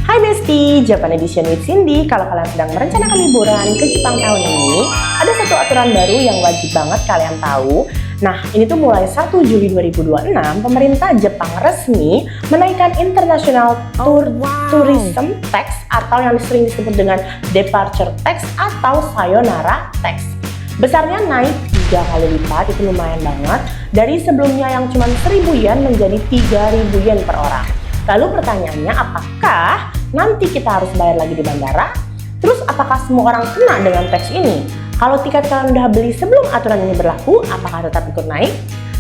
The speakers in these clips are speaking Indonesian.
Hai Besti, Japan Edition with Cindy. Kalau kalian sedang merencanakan liburan ke Jepang tahun ini, ada satu aturan baru yang wajib banget kalian tahu. Nah, ini tuh mulai 1 Juli 2026, pemerintah Jepang resmi menaikkan International Tourism Tax atau yang sering disebut dengan Departure Tax atau Sayonara Tax. Besarnya naik 3 kali lipat, itu lumayan banget. Dari sebelumnya yang cuma 1.000 yen menjadi 3.000 yen per orang. Lalu pertanyaannya, apakah nanti kita harus bayar lagi di bandara? Terus apakah semua orang kena dengan tax ini? Kalau tiket kalian udah beli sebelum aturan ini berlaku, apakah tetap ikut naik?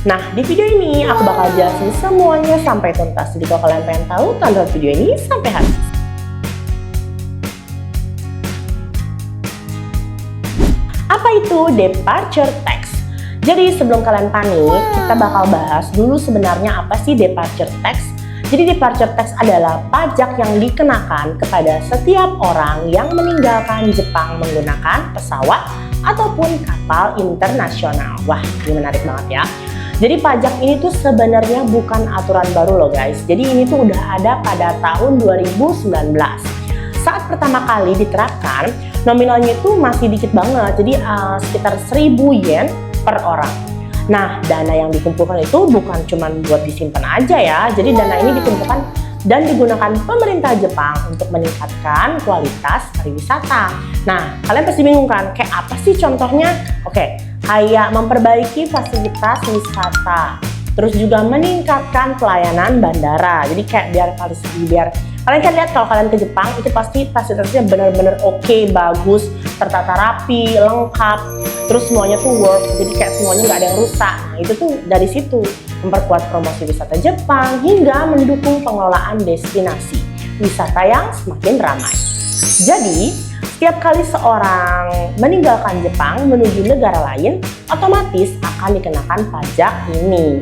Nah, di video ini aku bakal jelasin semuanya sampai tuntas. Jadi kalau kalian pengen tahu, tonton video ini sampai habis. Apa itu departure tax? Jadi sebelum kalian panik, kita bakal bahas dulu sebenarnya apa sih departure tax. Jadi departure tax adalah pajak yang dikenakan kepada setiap orang yang meninggalkan Jepang menggunakan pesawat ataupun kapal internasional. Wah, ini menarik banget ya. Jadi pajak ini tuh sebenarnya bukan aturan baru loh guys. Jadi ini tuh udah ada pada tahun 2019. Saat pertama kali diterapkan, nominalnya itu masih dikit banget. Jadi sekitar 1.000 yen per orang. Nah, dana yang dikumpulkan itu bukan cuma buat disimpan aja ya. Jadi dana ini dikumpulkan dan digunakan pemerintah Jepang untuk meningkatkan kualitas pariwisata. Nah, kalian pasti bingung kan, kayak apa sih contohnya? Oke, kayak memperbaiki fasilitas wisata, terus juga meningkatkan pelayanan bandara. Jadi kayak biar kalian kan lihat kalau kalian ke Jepang itu pasti fasilitasnya benar-benar oke, bagus, tertata rapi, lengkap, terus semuanya tuh work, jadi kayak semuanya nggak ada yang rusak. Nah, itu tuh dari situ memperkuat promosi wisata Jepang hingga mendukung pengelolaan destinasi wisata yang semakin ramai. Jadi setiap kali seorang meninggalkan Jepang menuju negara lain, otomatis akan dikenakan pajak ini.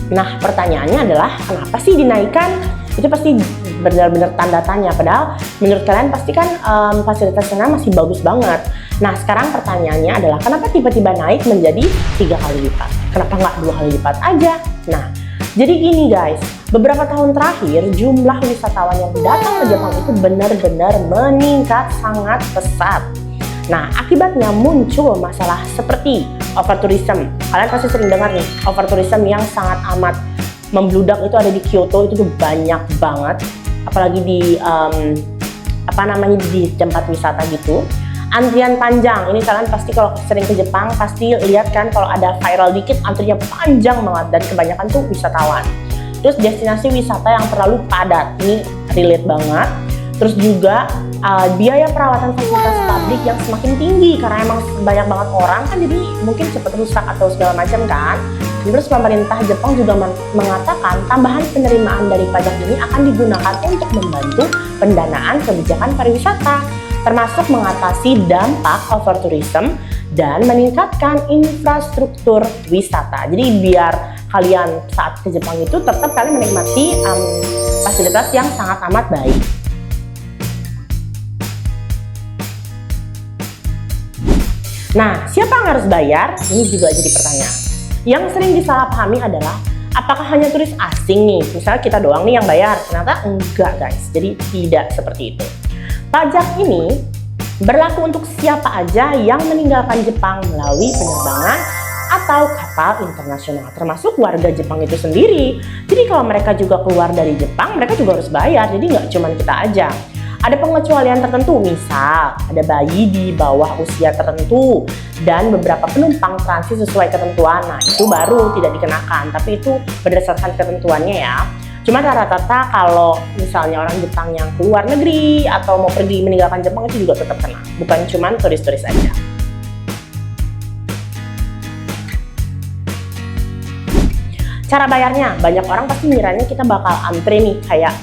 Nah, pertanyaannya adalah kenapa sih dinaikkan? Itu pasti benar-benar tanda tanya. Padahal menurut kalian pasti kan fasilitas sana masih bagus banget. Nah, sekarang pertanyaannya adalah kenapa tiba-tiba naik menjadi 3 kali lipat? Kenapa nggak 2 kali lipat aja? Nah, jadi gini guys, beberapa tahun terakhir jumlah wisatawan yang datang ke Jepang itu benar-benar meningkat sangat pesat. Nah, akibatnya muncul masalah seperti overtourism. Kalian pasti sering dengar nih, overtourism yang sangat amat membludak itu ada di Kyoto, itu tuh banyak banget. Apalagi di di tempat wisata gitu. Antrian panjang, ini kalian pasti kalau sering ke Jepang pasti lihat kan kalau ada viral dikit antrinya panjang banget dan kebanyakan tuh wisatawan. Terus destinasi wisata yang terlalu padat, ini relate banget. Terus juga biaya perawatan fasilitas publik yang semakin tinggi karena emang banyak banget orang kan, jadi mungkin cepat rusak atau segala macam kan. Terus pemerintah Jepang juga mengatakan tambahan penerimaan dari pajak ini akan digunakan untuk membantu pendanaan kebijakan pariwisata, termasuk mengatasi dampak overtourism dan meningkatkan infrastruktur wisata. Jadi biar kalian saat ke Jepang itu tetap kalian menikmati fasilitas yang sangat amat baik. Nah, siapa yang harus bayar? Ini juga jadi pertanyaan. Yang sering disalahpahami adalah apakah hanya turis asing nih? Misalnya kita doang nih yang bayar. Ternyata enggak guys, jadi tidak seperti itu. Pajak ini berlaku untuk siapa aja yang meninggalkan Jepang melalui penerbangan atau kapal internasional, termasuk warga Jepang itu sendiri. Jadi kalau mereka juga keluar dari Jepang, mereka juga harus bayar, jadi nggak cuma kita aja. Ada pengecualian tertentu, misal ada bayi di bawah usia tertentu dan beberapa penumpang transit sesuai ketentuan. Nah, itu baru tidak dikenakan, tapi itu berdasarkan ketentuannya ya. Cuma rata-rata kalau misalnya orang Jepang yang keluar negeri atau mau pergi meninggalkan Jepang itu juga tetap kena, bukan cuma turis-turis aja. Cara bayarnya, banyak orang pasti ngiranya kita bakal antre nih, kayak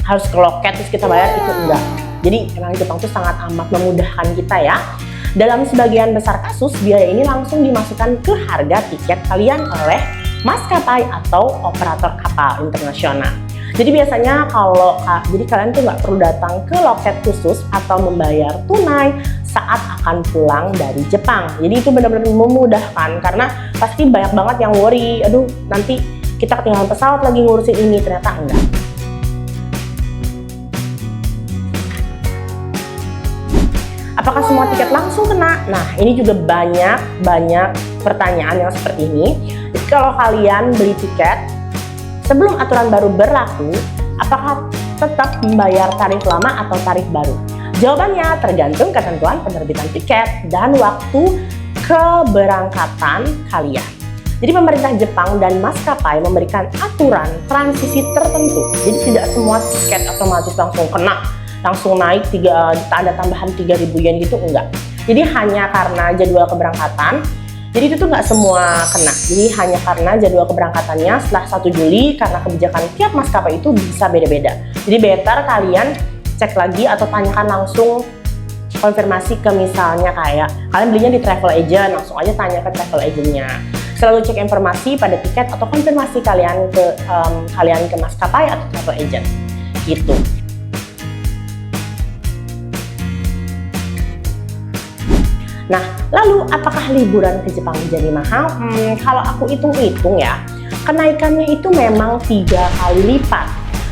harus ke loket terus kita bayar, itu enggak. Jadi emang Jepang tuh sangat amat memudahkan kita ya. Dalam sebagian besar kasus, biaya ini langsung dimasukkan ke harga tiket kalian oleh maskapai atau operator kapal internasional. Jadi biasanya jadi kalian tuh nggak perlu datang ke loket khusus atau membayar tunai saat akan pulang dari Jepang. Jadi itu benar-benar memudahkan, karena pasti banyak banget yang worry, aduh nanti kita ketinggalan pesawat lagi ngurusin ini, ternyata enggak. Apakah semua tiket langsung kena? Nah, ini juga banyak pertanyaan yang seperti ini. Jadi kalau kalian beli tiket sebelum aturan baru berlaku, apakah tetap membayar tarif lama atau tarif baru? Jawabannya tergantung ketentuan penerbitan tiket dan waktu keberangkatan kalian. Jadi pemerintah Jepang dan maskapai memberikan aturan transisi tertentu. Jadi tidak semua tiket otomatis langsung kena, langsung naik ada tambahan 3.000 yen gitu, enggak. Jadi hanya karena jadwal keberangkatan, jadi itu tuh nggak semua kena. Jadi hanya karena jadwal keberangkatannya setelah 1 Juli, karena kebijakan tiap maskapai itu bisa beda-beda. Jadi better kalian cek lagi atau tanyakan langsung, konfirmasi ke misalnya kayak kalian belinya di travel agent, langsung aja tanya ke travel agentnya. Selalu cek informasi pada tiket atau konfirmasi kalian ke maskapai atau travel agent gitu. Nah, lalu apakah liburan ke Jepang jadi mahal? Kalau aku hitung-hitung ya, kenaikannya itu memang 3 kali lipat.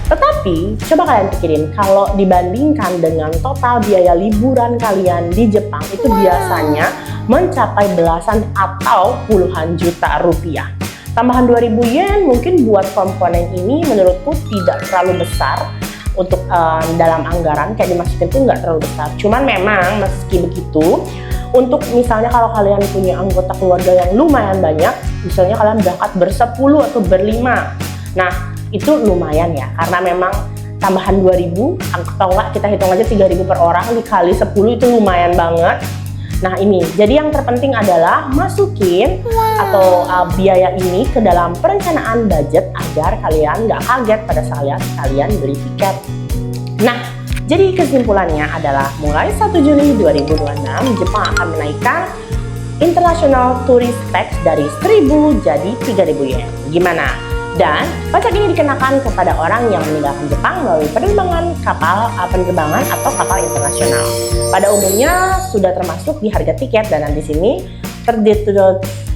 Tetapi, coba kalian pikirin, kalau dibandingkan dengan total biaya liburan kalian di Jepang, itu biasanya mencapai belasan atau puluhan juta rupiah. Tambahan 2.000 yen mungkin buat komponen ini menurutku tidak terlalu besar. Untuk dalam anggaran kayak dimasukin tuh nggak terlalu besar. Cuman memang meski begitu, untuk misalnya kalau kalian punya anggota keluarga yang lumayan banyak, misalnya kalian berangkat bersepuluh atau berlima, nah itu lumayan ya, karena memang tambahan 2.000 atau enggak kita hitung aja 3.000 per orang dikali 10 itu lumayan banget. Nah ini, jadi yang terpenting adalah masukin atau biaya ini ke dalam perencanaan budget agar kalian nggak kaget pada saat kalian beli tiket. Nah, jadi kesimpulannya adalah mulai 1 Juli 2026 Jepang akan menaikkan International Tourist Tax dari 1.000 jadi 3.000 yen. Gimana? Dan pajak ini dikenakan kepada orang yang meninggalkan Jepang melalui penerbangan atau kapal internasional. Pada umumnya sudah termasuk di harga tiket, dan di sini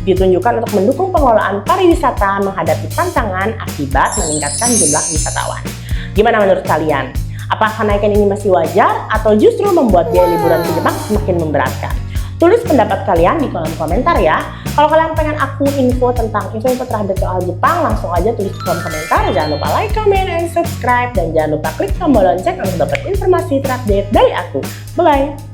ditunjukkan untuk mendukung pengelolaan pariwisata menghadapi tantangan akibat meningkatkan jumlah wisatawan. Gimana menurut kalian? Apakah kenaikan ini masih wajar atau justru membuat biaya liburan ke Jepang semakin memberatkan? Tulis pendapat kalian di kolom komentar ya. Kalau kalian pengen aku info terupdate soal Jepang, langsung aja tulis di kolom komentar. Jangan lupa like, comment, and subscribe. Dan jangan lupa klik tombol lonceng untuk dapat informasi terupdate dari aku. Bye-bye!